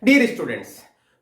Dear students,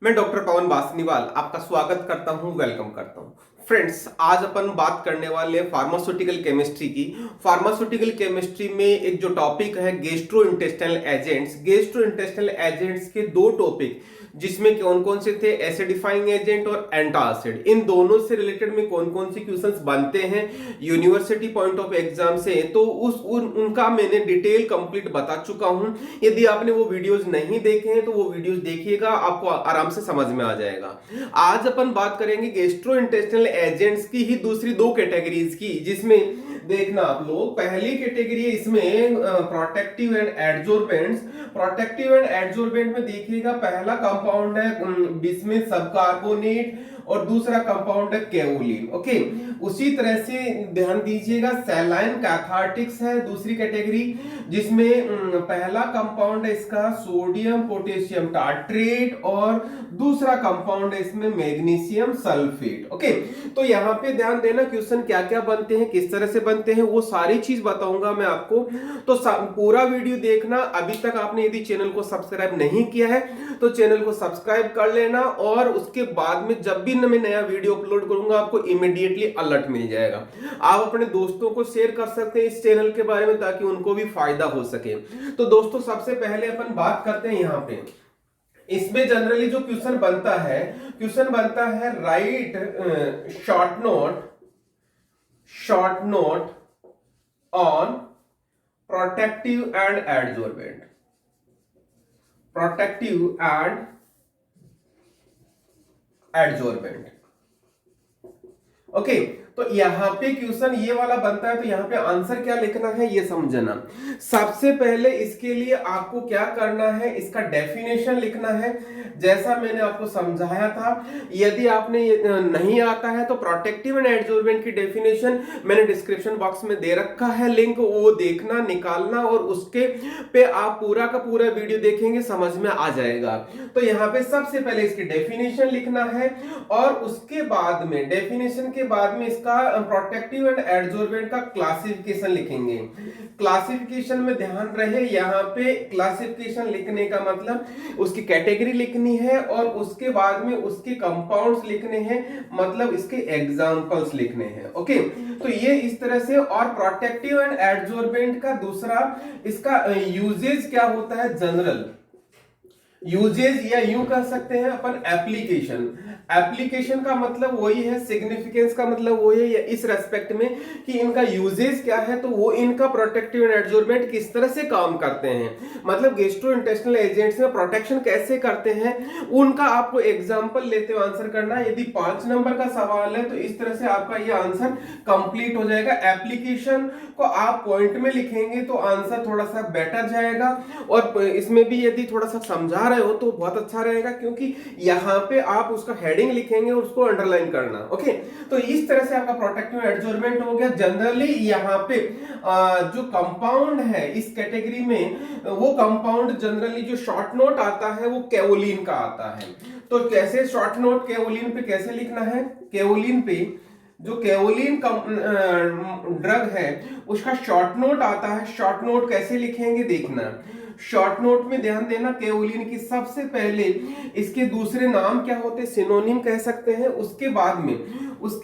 मैं doctor पवन बासनीवाल आपका स्वागत करता हूं, वेलकम करता हूं। फ्रेंड्स, आज अपन बात करने वाले हैं फार्मास्यूटिकल केमिस्ट्री की। फार्मास्यूटिकल केमिस्ट्री में एक जो टॉपिक है gastro intestinal agents. Gastro intestinal agents के दो टॉपिक जिसमें कौन कौन से थे, एसिडिफाइंग एजेंट और एंटासिड। इन दोनों से रिलेटेड में कौन कौन से क्वेश्चंस बनते हैं यूनिवर्सिटी पॉइंट ऑफ एग्जाम से, तो उनका मैंने डिटेल कंप्लीट बता चुका हूं। यदि आपने वो वीडियोस नहीं देखे हैं तो वो वीडियोस देखिएगा, आपको आराम से समझ में आ जाएगा। आज अपन बात करेंगे गैस्ट्रो इंटेस्टिनल एजेंट्स की ही दूसरी दो कैटेगरीज की, जिसमें देखना आप लोग, पहली कैटेगरी है इसमें protective and adsorbents. Protective and adsorbent में देखिएगा पहला कंपाउंड है बिस्मिथ सबकार्बोनेट और दूसरा कंपाउंड है केओलिन। ओके, उसी तरह से ध्यान दीजिएगा सैलाइन कैथार्टिक्स है दूसरी कैटेगरी, जिसमें पहला कंपाउंड है इसका सोडियम पोटेशियम टार्ट्रेट और दूसरा कंपाउंड है इसमें मैग्नीशियम सल्फेट। ओके, तो यहां पे ध्यान देना क्वेश्चन क्या क्या बनते हैं, किस तरह से बनते हैं, वो सारी चीज बताऊंगा मैं आपको। तो पूरा वीडियो देखना। अभी तक आपने यदि चैनल को सब्सक्राइब नहीं किया है तो चैनल को सब्सक्राइब कर लेना, और उसके बाद में जब भी मैं नया वीडियो अपलोड करूंगा आपको इमीडिएटली अलर्ट मिल जाएगा। आप अपने दोस्तों को शेयर कर सकते हैं इस चैनल के बारे में, ताकि उनको भी फायदा हो सके। तो दोस्तों, सबसे पहले अपन बात करते हैं यहां पे, इसमें जनरली जो क्वेश्चन बनता है right short note on protective and adsorbent. Protective and adsorbent. Okay, तो यहां पे क्वेश्चन ये वाला बनता है, तो यहां पे आंसर क्या लिखना है ये समझना। सबसे पहले इसके लिए आपको क्या करना है, इसका डेफिनेशन लिखना है, जैसा मैंने आपको समझाया था। यदि आपने नहीं आता है तो प्रोटेक्टिव एंड एडजोर्बेंट की डेफिनेशन मैंने डिस्क्रिप्शन बॉक्स में दे रखा है, लिंक, वो देखना, निकालना, और उसके पे आप पूरा का पूरा वीडियो देखेंगे, समझ में आ जाएगा। तो यहां पे सबसे पहले इसकी डेफिनेशन लिखना है, और उसके बाद में डेफिनेशन के बाद में प्रोटेक्टिव एंड एडजोर्बेंट का क्लासिफिकेशन लिखेंगे। क्लासिफिकेशन में ध्यान रहे, यहां पे क्लासिफिकेशन लिखने का मतलब उसकी कैटेगरी लिखनी है, और उसके बाद में उसके कंपाउंड्स लिखने हैं, मतलब इसके एग्जांपल्स लिखने हैं। ओके, तो ये इस तरह से। और प्रोटेक्टिव एंड एडजोर्बेंट का दूसरा इसका यूजेज क्या होता है, जनरल यूजेज, या यूं कह सकते हैं अपन एप्लीकेशन। एप्लीकेशन का मतलब वही है, सिग्निफिकेंस का मतलब वही है, या इस रेस्पेक्ट में कि इनका यूजेज क्या है, तो वो इनका प्रोटेक्टिव एंड एडजोर्बेंट किस तरह से काम करते हैं, मतलब गैस्ट्रोइंटेस्टिनल एजेंट्स में प्रोटेक्शन कैसे करते हैं, उनका आपको एग्जांपल लेते हुए आंसर करना है। यदि 5 नंबर का सवाल है तो इस तरह से आपका ये आंसर कंप्लीट हो जाएगा। एप्लीकेशन को आप पॉइंट में लिखेंगे तो आंसर थोड़ा सा बेटर जाएगा, और इसमें भी यदि थोड़ा सा समझा रहे हो तो बहुत अच्छा रहेगा, क्योंकि यहां पे आप उसका हेडिंग लिखेंगे और उसको अंडरलाइन करना। ओके, तो इस तरह से आपका प्रोटेक्टिव एडजोर्बेंट हो गया। जनरली यहां पे जो कंपाउंड है इस कैटेगरी में, वो कंपाउंड जनरली जो शॉर्ट नोट आता है वो केओलिन का आता है। तो कैसे शॉर्ट नोट केओलिन पे कैसे लिखना है, केओलिन पे जो केओलिन ड्रग है उसका शॉर्ट नोट आता है। शॉर्ट नोट कैसे लिखेंगे देखना। शॉर्ट नोट में ध्यान देना, केओलिन की सबसे पहले इसके दूसरे नाम क्या होते हैं, सिनोनिम कह सकते हैं। उसके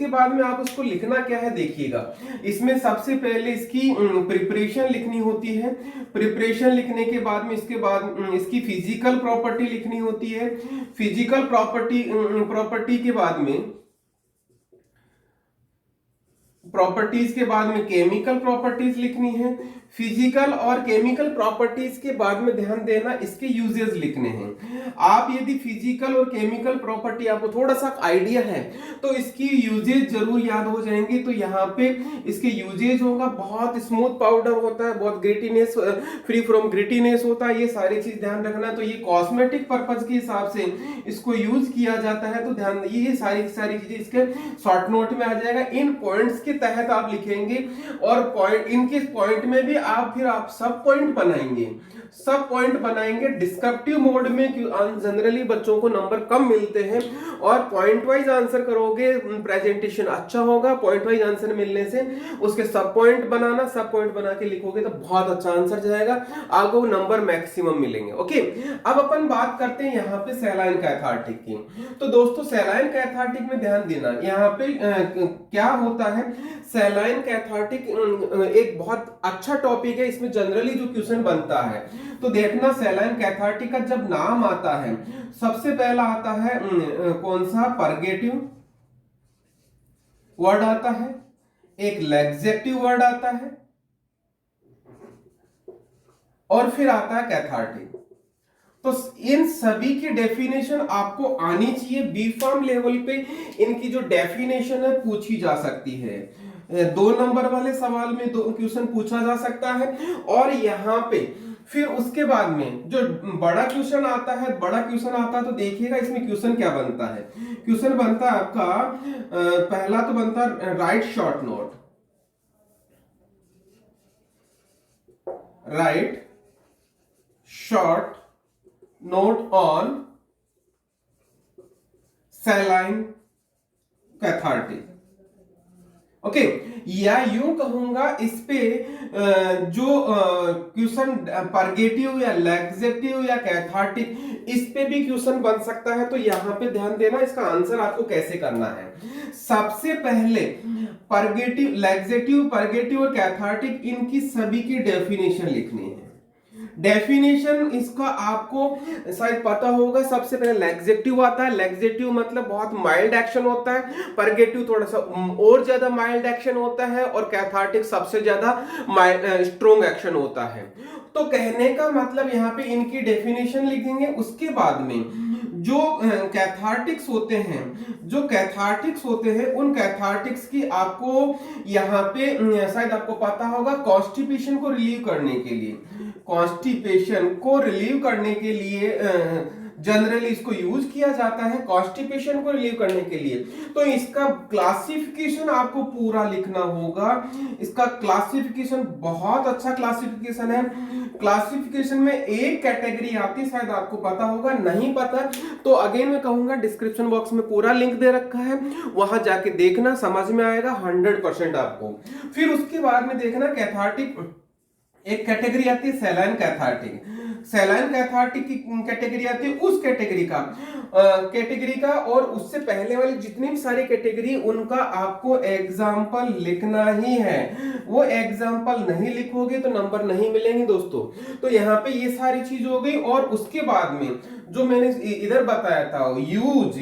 बाद में आप उसको लिखना क्या है देखिएगा। इसमें सबसे पहले इसकी प्रिपरेशन लिखनी होती है। प्रिपरेशन लिखने के बाद में इसके बाद इसकी फिजिकल प्रॉपर्टी लिखनी होती है। फिजिकल प्रॉपर्टी के बाद में प्रॉपर्टीज के बाद में केमिकल प्रॉपर्टीज लिखनी है। फिजिकल और केमिकल प्रॉपर्टीज के बाद में ध्यान देना इसके यूजेस लिखने हैं। आप यदि फिजिकल और केमिकल प्रॉपर्टी आपको थोड़ा सा आइडिया है तो इसकी यूजेज जरूर याद हो जाएंगे। तो यहाँ पे इसके यूजेज होगा, बहुत स्मूथ पाउडर होता है, बहुत ग्रिटीनेस, फ्री फ्रॉम ग्रिटीनेस होता है, ये सारी चीज ध्यान रखना। तो ये कॉस्मेटिक पर्पज के हिसाब से इसको यूज किया जाता है, तो ध्यान, ये सारी चीजें इसके शॉर्ट नोट में आ जाएगा। इन पॉइंट्स के तहत आप लिखेंगे, और पॉइंट, इनके पॉइंट में भी आप सब पॉइंट बनाएंगे। सब पॉइंट बनाएंगे डिस्क्रिप्टिव मोड में, क्योंकि जनरली बच्चों को नंबर कम मिलते हैं, और पॉइंट वाइज आंसर करोगे प्रेजेंटेशन अच्छा होगा। पॉइंट वाइज आंसर मिलने से उसके सब पॉइंट बनाना, सब पॉइंट बना के लिखोगे तो बहुत अच्छा आंसर जाएगा, आपको नंबर मैक्सिमम मिलेंगे। ओके, अब अपन बात करते हैं यहाँ पे सैलाइन कैथार्टिक की। तो दोस्तों सैलाइन कैथार्टिक में ध्यान देना, यहाँ पे क्या होता है, सैलाइन कैथार्टिक एक बहुत अच्छा टॉपिक है, इसमें जनरली जो क्वेश्चन बनता है तो देखना, सैलाइन कैथार्टिक का जब नाम आता है सबसे पहला आता है कौन सा, परगेटिव वर्ड आता है, एक लैक्सेटिव वर्ड आता है, और फिर आता है कैथार्टिक। तो इन सभी की डेफिनेशन आपको आनी चाहिए, बी फार्म लेवल पे इनकी जो डेफिनेशन है पूछी जा सकती है। 2 नंबर वाले सवाल में 2 क्वेश्चन पूछा जा सकता है, और यहाँ पे फिर उसके बाद में जो बड़ा क्वेश्चन आता है, तो देखिएगा इसमें क्वेश्चन क्या बनता है। क्वेश्चन बनता है आपका पहला तो बनता है right short note, right short note on saline cathartic. Okay, या यूं कहूंगा इस पे जो क्वेश्चन परगेटिव या लैक्सेटिव या कैथार्टिक, इस पे भी क्वेश्चन बन सकता है। तो यहां पे ध्यान देना, इसका आंसर आपको कैसे करना है। सबसे पहले परगेटिव, लैक्सेटिव, परगेटिव और कैथार्टिक, इनकी सभी की डेफिनेशन लिखनी है। डेफिनेशन इसका आपको शायद पता होगा, सबसे पहले लैक्सेटिव आता है। लैक्सेटिव मतलब बहुत माइल्ड एक्शन होता है, परगेटिव थोड़ा सा और ज्यादा माइल्ड एक्शन होता है, और कैथार्टिक सबसे ज्यादा स्ट्रॉन्ग एक्शन होता है। तो कहने का मतलब यहाँ पे इनकी डेफिनेशन लिखेंगे, उसके बाद में जो कैथार्टिक्स होते हैं, उन कैथार्टिक्स की आपको यहाँ पे शायद आपको पता होगा, कॉन्स्टिपेशन को रिलीव करने के लिए जनरली इसको यूज किया जाता है, कॉन्स्टिपेशन को रिलीव करने के लिए। तो इसका क्लासिफिकेशन आपको पूरा लिखना होगा। इसका क्लासिफिकेशन बहुत अच्छा क्लासिफिकेशन है। क्लासिफिकेशन में एक कैटेगरी आती है, शायद आपको पता होगा, नहीं पता तो अगेन मैं कहूंगा डिस्क्रिप्शन बॉक्स में पूरा लिंक दे रखा है, वहां जाके देखना, समझ में आएगा 100% आपको। फिर उसके बाद में देखना कैथार्टिक, एक कैटेगरी आती है सैलाइन कैथार्टिक। सैलाइन कैथार्टिक की कैटेगरी आती है उस कैटेगरी का और उससे पहले वाली जितनी भी सारी कैटेगरी, उनका आपको एग्जाम्पल लिखना ही है। वो एग्जाम्पल नहीं लिखोगे तो नंबर नहीं मिलेंगे दोस्तों। तो यहाँ पे ये सारी चीज हो गई, और उसके बाद में जो मैंने इधर बताया था यूज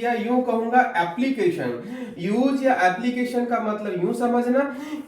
या यूं कहूंगा एप्लीकेशन। यूज या एप्लीकेशन का मतलब यूं समझना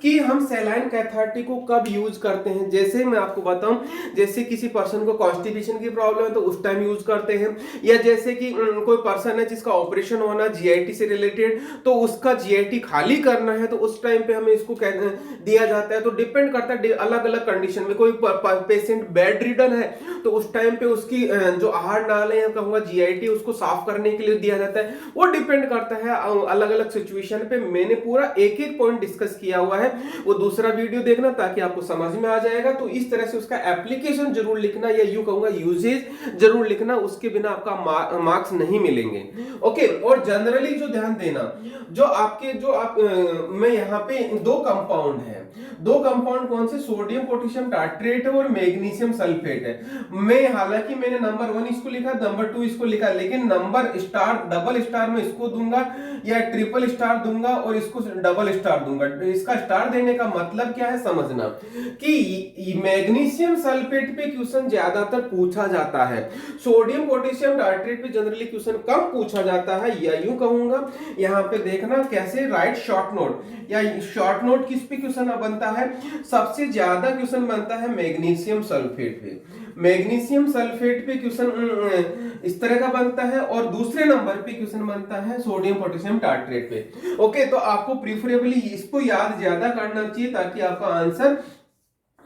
कि हम सैलाइन कैथार्टिक को कब यूज करते हैं। जैसे मैं आपको बताऊं, जैसे किसी पर्सन को कॉन्स्टिपेशन की प्रॉब्लम है तो उस टाइम यूज करते हैं, या जैसे कि कोई पर्सन है जिसका ऑपरेशन होना जीआईटी से रिलेटेड, तो उसका जीआईटी खाली करना है तो उस टाइम पे हमें इसको दिया जाता है। तो डिपेंड करता है अलग अलग कंडीशन में। कोई पेशेंट बेड रिडन है तो उस टाइम पे उसकी जो आहार नाले या कहूंगा जीआईटी उसको साफ करने के लिए दिया जाता है। वो डिपेंड करता है अलग अलग सिचुएशन पे। मैंने पूरा एक एक पॉइंट डिस्कस किया हुआ है, वो दूसरा वीडियो देखना ताकि आपको समझ में आ जाएगा। तो इस तरह से उसका एप्लीकेशन जरूर लिखना, या यूं कहूंगा यूजेज जरूर लिखना, उसके बिना आपका मार्क्स नहीं मिलेंगे। ओके, और जनरली जो ध्यान देना, मैं यहाँ पे 2 कंपाउंड है, 2 कंपाउंड कौन से, सोडियम पोटेशियम टार्ट्रेट और मैग्नीशियम सल्फेट है। मैं हालांकि मैंने नंबर 1 इसको लिखा, नंबर 2 इसको लिखा, लेकिन नंबर स्टार डबल स्टार में इसको दूंगा या ट्रिपल स्टार दूंगा और इसको डबल स्टार दूंगा। इसका स्टार देने का मतलब क्या है समझना कि मैग्नीशियम सल्फेट पे क्वेश्चन ज्यादातर पूछा जाता है, सोडियम पोटेशियम टार्ट्रेट पे जनरली क्वेश्चन कम पूछा जाता है। या यूं कहूंगा यहाँ पे देखना कैसे, राइट शॉर्ट नोट या शॉर्ट नोट किस पे क्वेश्चन बनता है, सबसे ज्यादा क्वेश्चन बनता है मैग्नीशियम सल्फेट पे। मैग्नीशियम सल्फेट पे क्वेश्चन इस तरह का बनता है, और दूसरे नंबर पे क्वेश्चन बनता है सोडियम पोटेशियम टार्ट्रेट पे। ओके, तो आपको प्रीफरेबली इसको याद ज्यादा करना चाहिए ताकि आपका आंसर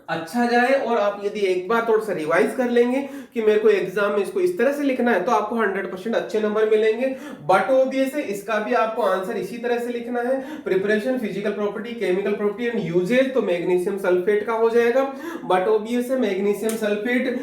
अच्छा जाए और आप यदि एक बार थोड़ा सा रिवाइज कर लेंगे कि मेरे को एग्जाम में इसको इस तरह से लिखना है तो आपको 100% अच्छे नंबर मिलेंगे। बट ओबीएस है, इसका भी आपको आंसर इसी तरह से लिखना है, preparation, physical property, chemical property and uses, तो मैग्नीशियम सल्फेट का हो जाएगा। बट ओबीएस है, मैग्नीशियम सल्फेट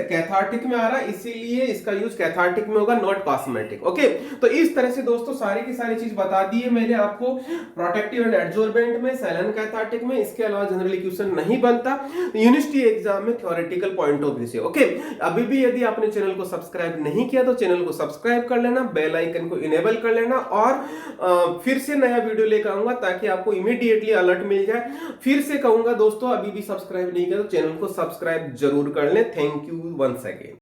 कैथार्टिक में आ रहा है, इसीलिए इसका यूज कैथार्टिक में होगा, नॉट कॉस्मेटिक। ओके, तो इस तरह से दोस्तों सारी की सारी चीज बता दी है मैंने आपको, प्रोटेक्टिव एंड एडजॉर्बेंट में, सैलन कैथार्टिक में, इसके अलावा जनरली क्वेश्चन नहीं बनता यूनिवर्सिटी एग्जाम में थ्योरेटिकल पॉइंट ऑफ व्यू से। ओके, अभी भी यदि आपने चैनल को सब्सक्राइब नहीं किया तो चैनल को सब्सक्राइब कर लेना, बेल आइकन को इनेबल कर लेना, और फिर से नया वीडियो लेकर आऊंगा ताकि आपको इमीडिएटली अलर्ट मिल जाए। फिर से कहूंगा दोस्तों, अभी भी सब्सक्राइब नहीं किया तो चैनल को सब्सक्राइब जरूर कर लें। Thank you once again.